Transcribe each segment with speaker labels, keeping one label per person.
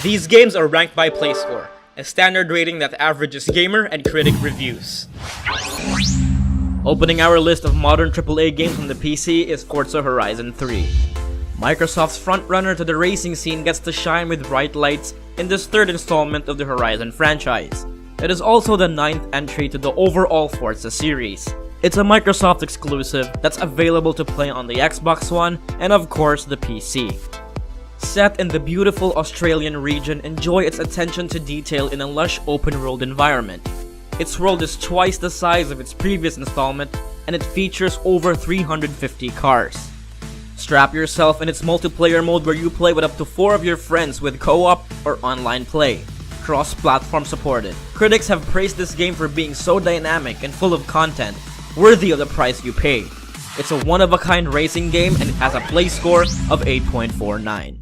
Speaker 1: These games are ranked by Play Score, a standard rating that averages gamer and critic reviews. Opening our list of modern AAA games on the PC is Forza Horizon 3. Microsoft's frontrunner to the racing scene gets to shine with bright lights in this third installment of the Horizon franchise. It is also the 9th entry to the overall Forza series. It's a Microsoft exclusive that's available to play on the Xbox One and of course the PC. Set in the beautiful Australian region, enjoy its attention to detail in a lush open-world environment. Its world is twice the size of its previous installment, and it features over 350 cars. Strap yourself in its multiplayer mode where you play with up to 4 of your friends with co-op or online play. Cross-platform supported. Critics have praised this game for being so dynamic and full of content, worthy of the price you pay. It's a one-of-a-kind racing game and it has a play score of 8.49.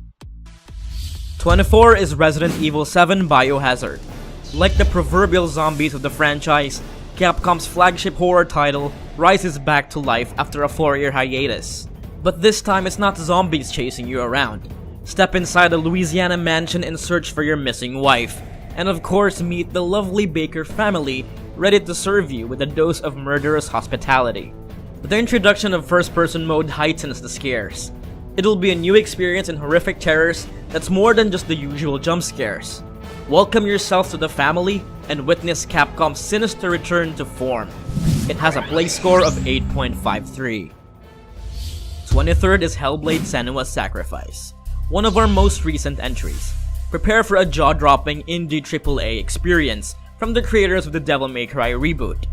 Speaker 1: 24 is Resident Evil 7 Biohazard. Like the proverbial zombies of the franchise, Capcom's flagship horror title rises back to life after a 4-year hiatus. But this time it's not zombies chasing you around. Step inside a Louisiana mansion and search for your missing wife. And of course meet the lovely Baker family ready to serve you with a dose of murderous hospitality. The introduction of first-person mode heightens the scares. It'll be a new experience in horrific terrors that's more than just the usual jump scares. Welcome yourself to the family and witness Capcom's sinister return to form. It has a play score of 8.53. 23rd is Hellblade: Senua's Sacrifice, one of our most recent entries. Prepare for a jaw-dropping indie AAA experience from the creators of the Devil May Cry reboot.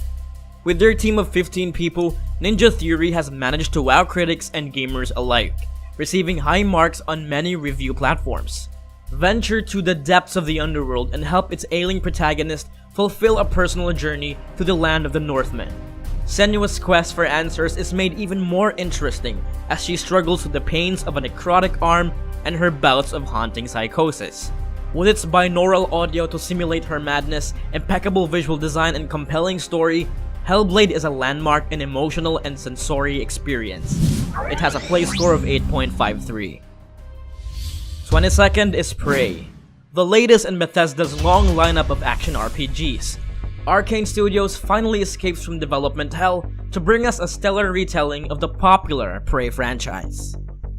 Speaker 1: With their team of 15 people, Ninja Theory has managed to wow critics and gamers alike, receiving high marks on many review platforms. Venture to the depths of the underworld and help its ailing protagonist fulfill a personal journey to the land of the Northmen. Senua's quest for answers is made even more interesting as she struggles with the pains of a necrotic arm and her bouts of haunting psychosis. With its binaural audio to simulate her madness, impeccable visual design, and compelling story, Hellblade is a landmark and emotional and sensory experience. It has a play score of 8.53. 22nd is Prey, the latest in Bethesda's long lineup of action RPGs. Arcane Studios finally escapes from development hell to bring us a stellar retelling of the popular Prey franchise.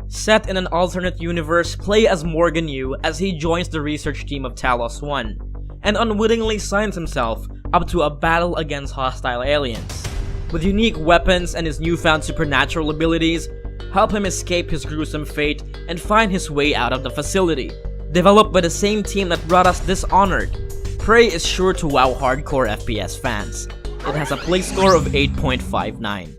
Speaker 1: Set in an alternate universe, play as Morgan Yu as he joins the research team of Talos 1, and unwittingly signs himself up to a battle against hostile aliens. With unique weapons and his newfound supernatural abilities, help him escape his gruesome fate and find his way out of the facility. Developed by the same team that brought us Dishonored, Prey is sure to wow hardcore FPS fans. It has a play score of 8.59.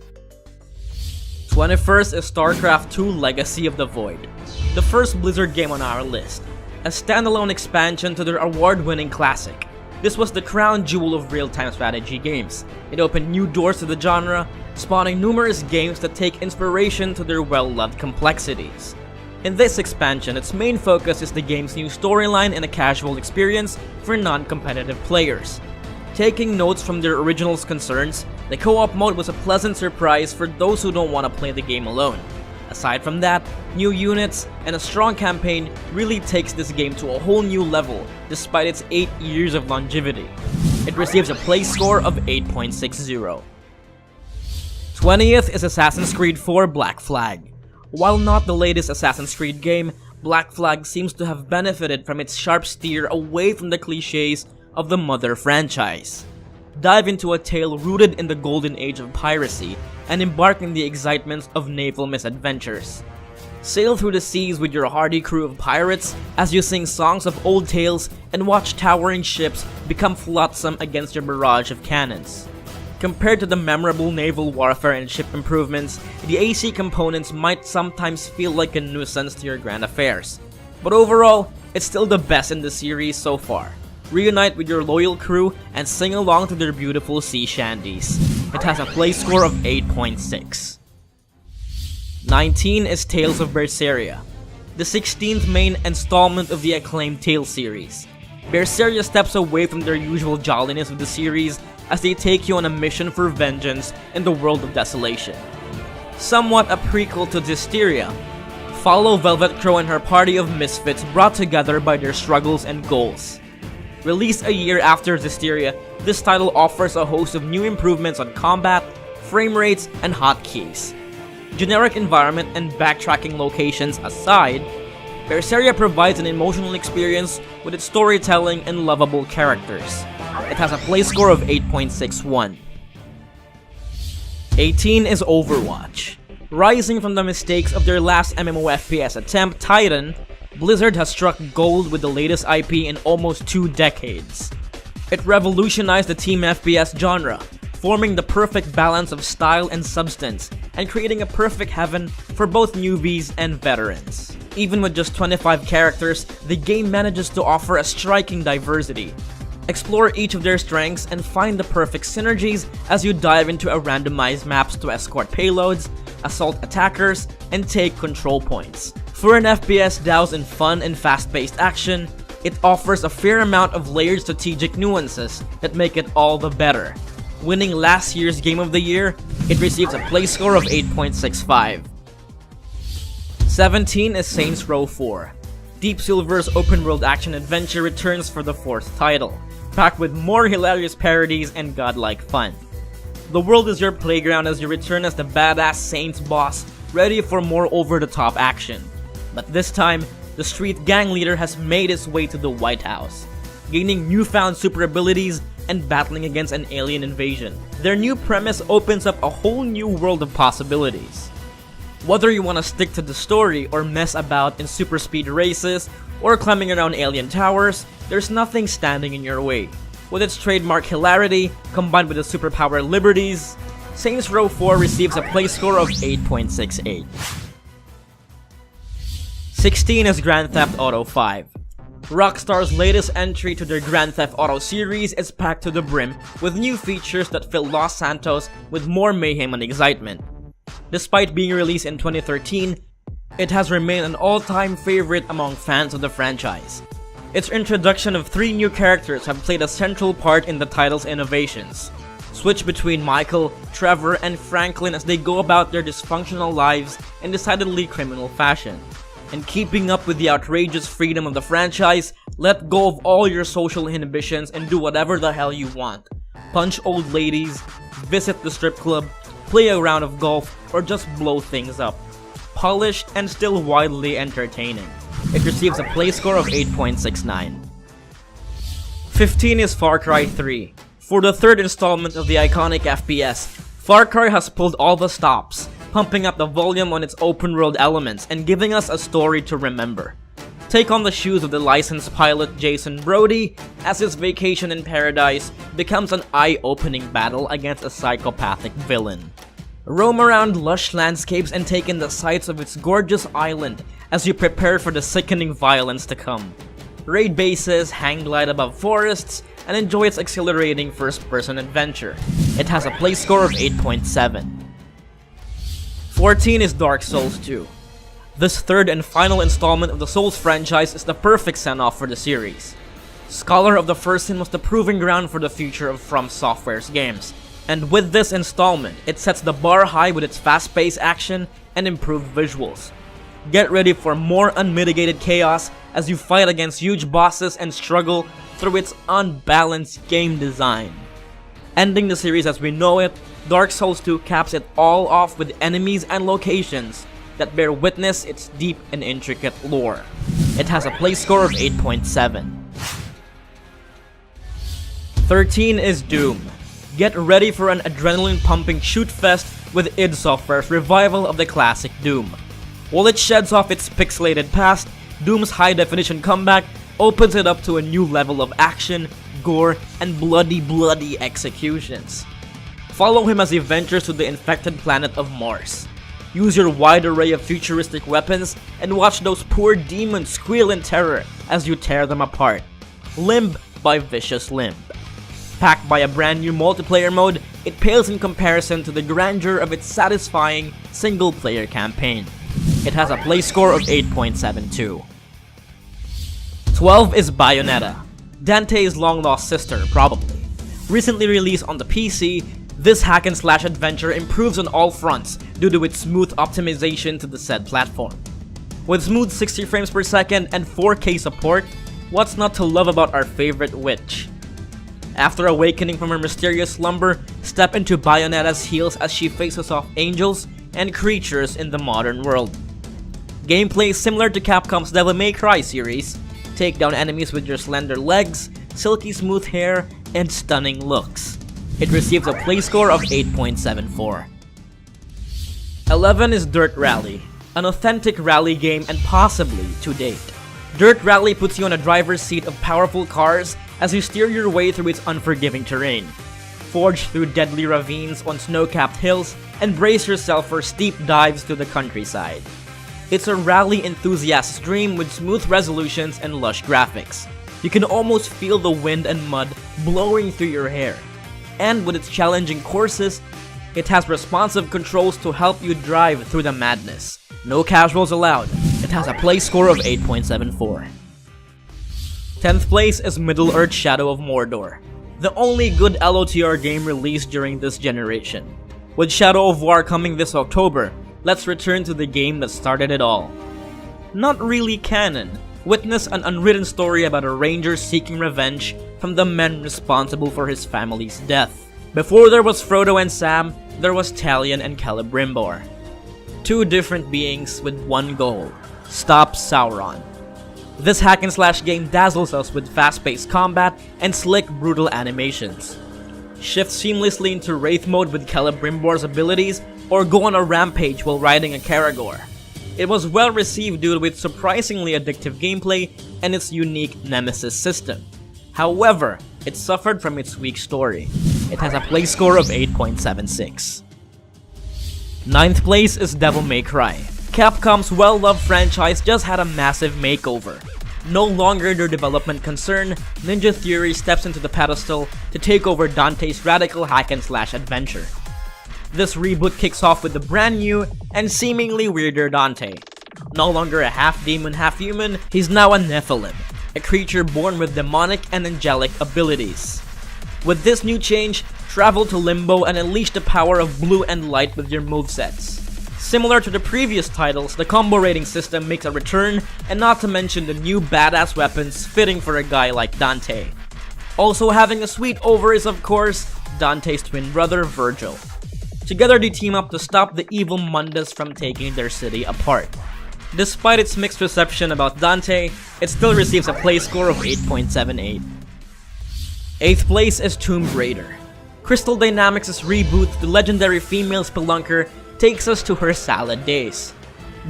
Speaker 1: 21st is StarCraft II Legacy of the Void, the first Blizzard game on our list, a standalone expansion to their award-winning classic. This was the crown jewel of real-time strategy games. It opened new doors to the genre, spawning numerous games that take inspiration to their well-loved complexities. In this expansion, its main focus is the game's new storyline and a casual experience for non-competitive players. Taking notes from their original's concerns, the co-op mode was a pleasant surprise for those who don't want to play the game alone. Aside from that, new units and a strong campaign really takes this game to a whole new level despite its 8 years of longevity. It receives a play score of 8.60. 20th is Assassin's Creed 4 Black Flag. While not the latest Assassin's Creed game, Black Flag seems to have benefited from its sharp steer away from the cliches of the mother franchise. Dive into a tale rooted in the golden age of piracy and embark in the excitements of naval misadventures. Sail through the seas with your hardy crew of pirates as you sing songs of old tales and watch towering ships become flotsam against your barrage of cannons. Compared to the memorable naval warfare and ship improvements, the AC components might sometimes feel like a nuisance to your grand affairs. But overall, it's still the best in the series so far. Reunite with your loyal crew and sing along to their beautiful sea shanties. It has a play score of 8.6. 19 is Tales of Berseria, the 16th main installment of the acclaimed Tales series. Berseria steps away from their usual jolliness of the series as they take you on a mission for vengeance in the world of desolation. Somewhat a prequel to Dysteria, Follow Velvet Crow and her party of misfits brought together by their struggles and goals. Released a year after Zestiria, this title offers a host of new improvements on combat, frame rates, and hotkeys. Generic environment and backtracking locations aside, Berseria provides an emotional experience with its storytelling and lovable characters. It has a play score of 8.61. 18 is Overwatch. Rising from the mistakes of their last MMO FPS attempt, Titan, Blizzard has struck gold with the latest IP in almost 2 decades. It revolutionized the team FPS genre, forming the perfect balance of style and substance, and creating a perfect heaven for both newbies and veterans. Even with just 25 characters, the game manages to offer a striking diversity. Explore each of their strengths and find the perfect synergies as you dive into a randomized maps to escort payloads, assault attackers, and take control points. For an FPS doused in fun and fast-paced action, it offers a fair amount of layered strategic nuances that make it all the better. Winning last year's Game of the Year, it receives a play score of 8.65. 17 is Saints Row 4. Deep Silver's open-world action-adventure returns for the 4th title, packed with more hilarious parodies and godlike fun. The world is your playground as you return as the badass Saints boss, ready for more over-the-top action. But this time, the street gang leader has made his way to the White House, gaining newfound super abilities and battling against an alien invasion. Their new premise opens up a whole new world of possibilities. Whether you want to stick to the story or mess about in super speed races or climbing around alien towers, there's nothing standing in your way. With its trademark hilarity, combined with the superpower liberties, Saints Row 4 receives a play score of 8.68. 16 is Grand Theft Auto 5. Rockstar's latest entry to their Grand Theft Auto series is packed to the brim with new features that fill Los Santos with more mayhem and excitement. Despite being released in 2013, it has remained an all-time favorite among fans of the franchise. Its introduction of 3 new characters have played a central part in the title's innovations. Switch between Michael, Trevor, and Franklin as they go about their dysfunctional lives in decidedly criminal fashion. In keeping up with the outrageous freedom of the franchise, let go of all your social inhibitions and do whatever the hell you want. Punch old ladies, visit the strip club, play a round of golf, or just blow things up. Polished and still wildly entertaining. It receives a play score of 8.69. 15 is Far Cry 3. For the 3rd installment of the iconic FPS, Far Cry has pulled all the stops, pumping up the volume on its open world elements and giving us a story to remember. Take on the shoes of the licensed pilot Jason Brody as his vacation in paradise becomes an eye-opening battle against a psychopathic villain. Roam around lush landscapes and take in the sights of its gorgeous island as you prepare for the sickening violence to come. Raid bases, hang glide above forests, and enjoy its exhilarating first-person adventure. It has a play score of 8.7. 14 is Dark Souls 2. This 3rd and final installment of the Souls franchise is the perfect send-off for the series. Scholar of the First Sin was the proving ground for the future of From Software's games, and with this installment, it sets the bar high with its fast-paced action and improved visuals. Get ready for more unmitigated chaos as you fight against huge bosses and struggle through its unbalanced game design. Ending the series as we know it, Dark Souls 2 caps it all off with enemies and locations that bear witness its deep and intricate lore. It has a play score of 8.7. 13 is Doom. Get ready for an adrenaline-pumping shoot-fest with id Software's revival of the classic Doom. While it sheds off its pixelated past, Doom's high-definition comeback opens it up to a new level of action, gore, and bloody executions. Follow him as he ventures to the infected planet of Mars. Use your wide array of futuristic weapons and watch those poor demons squeal in terror as you tear them apart. Limb by Vicious Limb. Packed by a brand new multiplayer mode, it pales in comparison to the grandeur of its satisfying single-player campaign. It has a play score of 8.72. 12 is Bayonetta. Dante's long-lost sister, probably. Recently released on the PC, this hack-and-slash adventure improves on all fronts due to its smooth optimization to the said platform. With smooth 60 frames per second and 4K support, what's not to love about our favorite witch? After awakening from her mysterious slumber, step into Bayonetta's heels as she faces off angels and creatures in the modern world. Gameplay is similar to Capcom's Devil May Cry series. Take down enemies with your slender legs, silky smooth hair, and stunning looks. It receives a play score of 8.74. 11 is Dirt Rally, an authentic rally game and possibly to date. Dirt Rally puts you on a driver's seat of powerful cars as you steer your way through its unforgiving terrain. Forge through deadly ravines on snow-capped hills and brace yourself for steep dives to the countryside. It's a rally enthusiast's dream with smooth resolutions and lush graphics. You can almost feel the wind and mud blowing through your hair. And with its challenging courses, it has responsive controls to help you drive through the madness. No casuals allowed. It has a play score of 8.74. 10th place is Middle-earth: Shadow of Mordor, the only good LOTR game released during this generation. With Shadow of War coming this October, let's return to the game that started it all. Not really canon. Witness an unwritten story about a ranger seeking revenge from the men responsible for his family's death. Before there was Frodo and Sam, there was Talion and Celebrimbor. Two different beings with one goal: stop Sauron. This hack-and-slash game dazzles us with fast-paced combat and slick, brutal animations. Shift seamlessly into Wraith mode with Celebrimbor's abilities, or go on a rampage while riding a Caragor. It was well received due to its surprisingly addictive gameplay and its unique Nemesis system. However, it suffered from its weak story. It has a play score of 8.76. 9th place is Devil May Cry. Capcom's well-loved franchise just had a massive makeover. No longer their development concern, Ninja Theory steps into the pedestal to take over Dante's radical hack-and-slash adventure. This reboot kicks off with the brand new and seemingly weirder Dante. No longer a half-demon, half-human, he's now a Nephilim, a creature born with demonic and angelic abilities. With this new change, travel to Limbo and unleash the power of blue and light with your movesets. Similar to the previous titles, the combo rating system makes a return, and not to mention the new badass weapons fitting for a guy like Dante. Also having a sweet over is, of course, Dante's twin brother Virgil. Together they team up to stop the evil Mundus from taking their city apart. Despite its mixed reception about Dante, it still receives a play score of 8.78. 8th place is Tomb Raider. Crystal Dynamics' reboot, the legendary female spelunker, takes us to her salad days.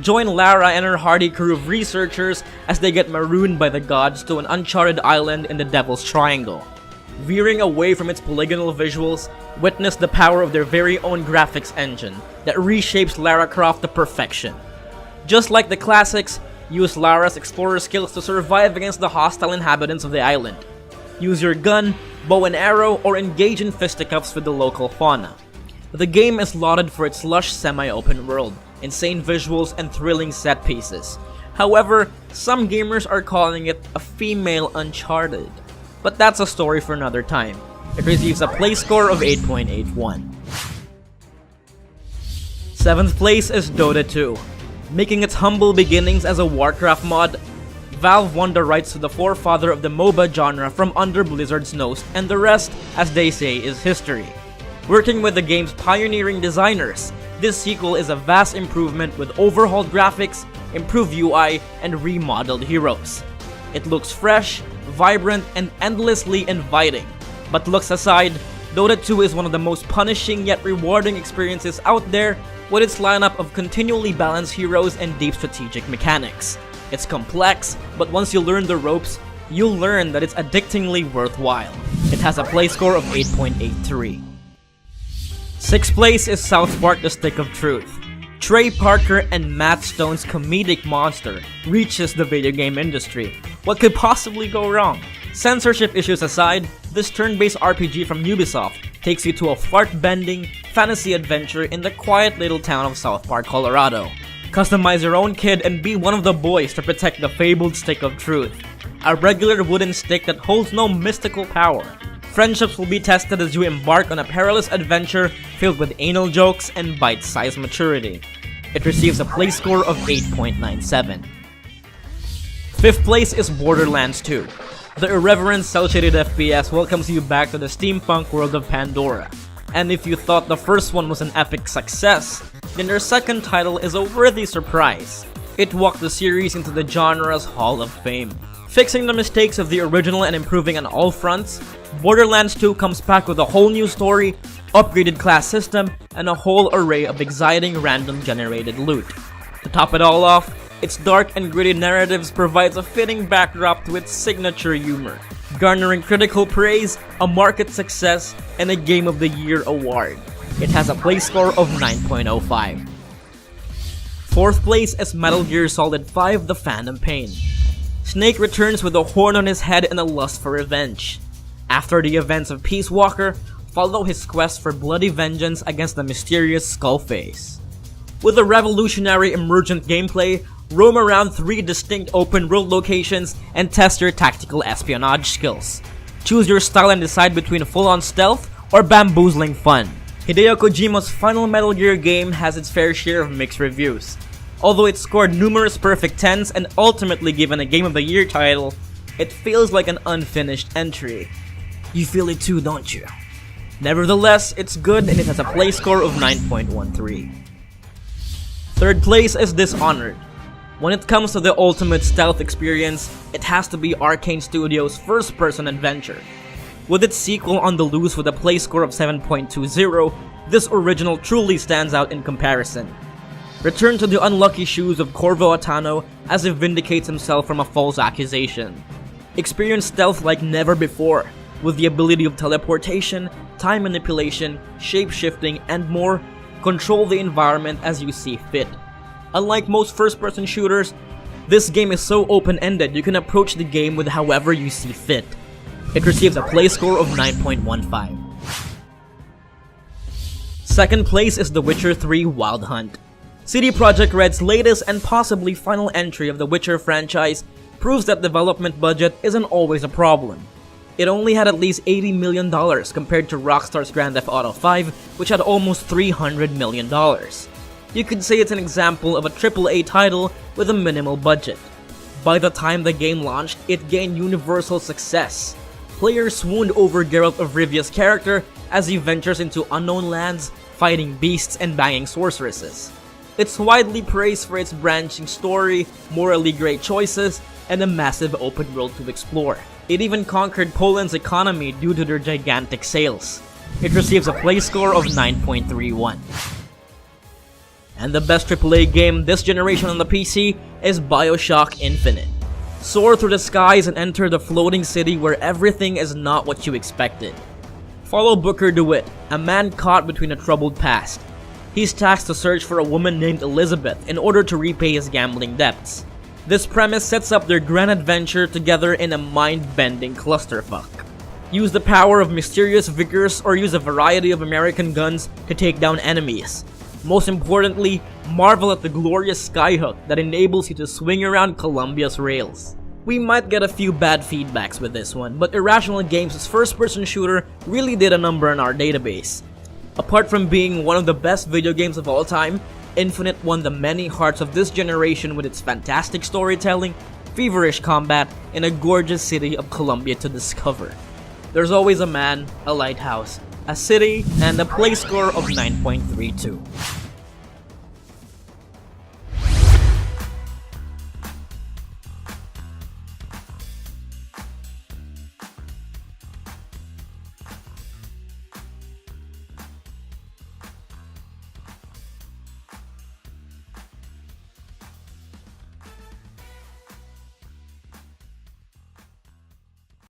Speaker 1: Join Lara and her hardy crew of researchers as they get marooned by the gods to an uncharted island in the Devil's Triangle. Veering away from its polygonal visuals, witness the power of their very own graphics engine that reshapes Lara Croft to perfection. Just like the classics, use Lara's explorer skills to survive against the hostile inhabitants of the island. Use your gun, bow and arrow, or engage in fisticuffs with the local fauna. The game is lauded for its lush semi-open world, insane visuals, and thrilling set pieces. However, some gamers are calling it a female Uncharted. But that's a story for another time. It receives a play score of 8.81. 7th place is Dota 2. Making its humble beginnings as a Warcraft mod, Valve won the rights to the forefather of the MOBA genre from under Blizzard's nose, and the rest, as they say, is history. Working with the game's pioneering designers, this sequel is a vast improvement with overhauled graphics, improved UI, and remodeled heroes. It looks fresh, vibrant, and endlessly inviting. But looks aside, Dota 2 is one of the most punishing yet rewarding experiences out there with its lineup of continually balanced heroes and deep strategic mechanics. It's complex, but once you learn the ropes, you'll learn that it's addictingly worthwhile. It has a play score of 8.83. 6th place is South Park: The Stick of Truth. Trey Parker and Matt Stone's comedic monster reaches the video game industry. What could possibly go wrong? Censorship issues aside, this turn-based RPG from Ubisoft takes you to a fart-bending fantasy adventure in the quiet little town of South Park, Colorado. Customize your own kid and be one of the boys to protect the fabled Stick of Truth, a regular wooden stick that holds no mystical power. Friendships will be tested as you embark on a perilous adventure filled with anal jokes and bite-sized maturity. It receives a play score of 8.97. 5th place is Borderlands 2. The irreverent cel-shaded FPS welcomes you back to the steampunk world of Pandora. And if you thought the first one was an epic success, then their second title is a worthy surprise. It walked the series into the genre's Hall of Fame. Fixing the mistakes of the original and improving on all fronts, Borderlands 2 comes back with a whole new story, upgraded class system, and a whole array of exciting random generated loot. To top it all off, its dark and gritty narratives provides a fitting backdrop to its signature humor, garnering critical praise, a market success, and a Game of the Year award. It has a play score of 9.05. 4th place is Metal Gear Solid 5: The Phantom Pain. Snake returns with a horn on his head and a lust for revenge. After the events of Peace Walker, follow his quest for bloody vengeance against the mysterious Skullface. With a revolutionary emergent gameplay, roam around 3 distinct open-world locations and test your tactical espionage skills. Choose your style and decide between full-on stealth or bamboozling fun. Hideo Kojima's final Metal Gear game has its fair share of mixed reviews. Although it scored numerous perfect 10s and ultimately given a Game of the Year title, it feels like an unfinished entry. You feel it too, don't you? Nevertheless, it's good and it has a play score of 9.13. 3rd place is Dishonored. When it comes to the ultimate stealth experience, it has to be Arcane Studios' first-person adventure. With its sequel on the loose with a play score of 7.20, this original truly stands out in comparison. Return to the unlucky shoes of Corvo Attano as he vindicates himself from a false accusation. Experience stealth like never before, with the ability of teleportation, time manipulation, shape-shifting, and more. Control the environment as you see fit. Unlike most first-person shooters, this game is so open-ended you can approach the game with however you see fit. It receives a play score of 9.15. 2nd place is The Witcher 3: Wild Hunt. CD Projekt Red's latest and possibly final entry of the Witcher franchise proves that development budget isn't always a problem. It only had at least $80 million compared to Rockstar's Grand Theft Auto 5, which had almost $300 million. You could say it's an example of a AAA title with a minimal budget. By the time the game launched, it gained universal success. Players swooned over Geralt of Rivia's character as he ventures into unknown lands, fighting beasts and banging sorceresses. It's widely praised for its branching story, morally great choices, and a massive open world to explore. It even conquered Poland's economy due to their gigantic sales. It receives a play score of 9.31. And the best AAA game this generation on the PC is BioShock Infinite. Soar through the skies and enter the floating city where everything is not what you expected. Follow Booker DeWitt, a man caught between a troubled past. He's tasked to search for a woman named Elizabeth in order to repay his gambling debts. This premise sets up their grand adventure together in a mind-bending clusterfuck. Use the power of mysterious vigors or use a variety of American guns to take down enemies. Most importantly, marvel at the glorious skyhook that enables you to swing around Columbia's rails. We might get a few bad feedbacks with this one, but Irrational Games' first-person shooter really did a number in our database. Apart from being one of the best video games of all time, Infinite won the many hearts of this generation with its fantastic storytelling, feverish combat, and a gorgeous city of Columbia to discover. There's always a man, a lighthouse, a city, and a play score of 9.32.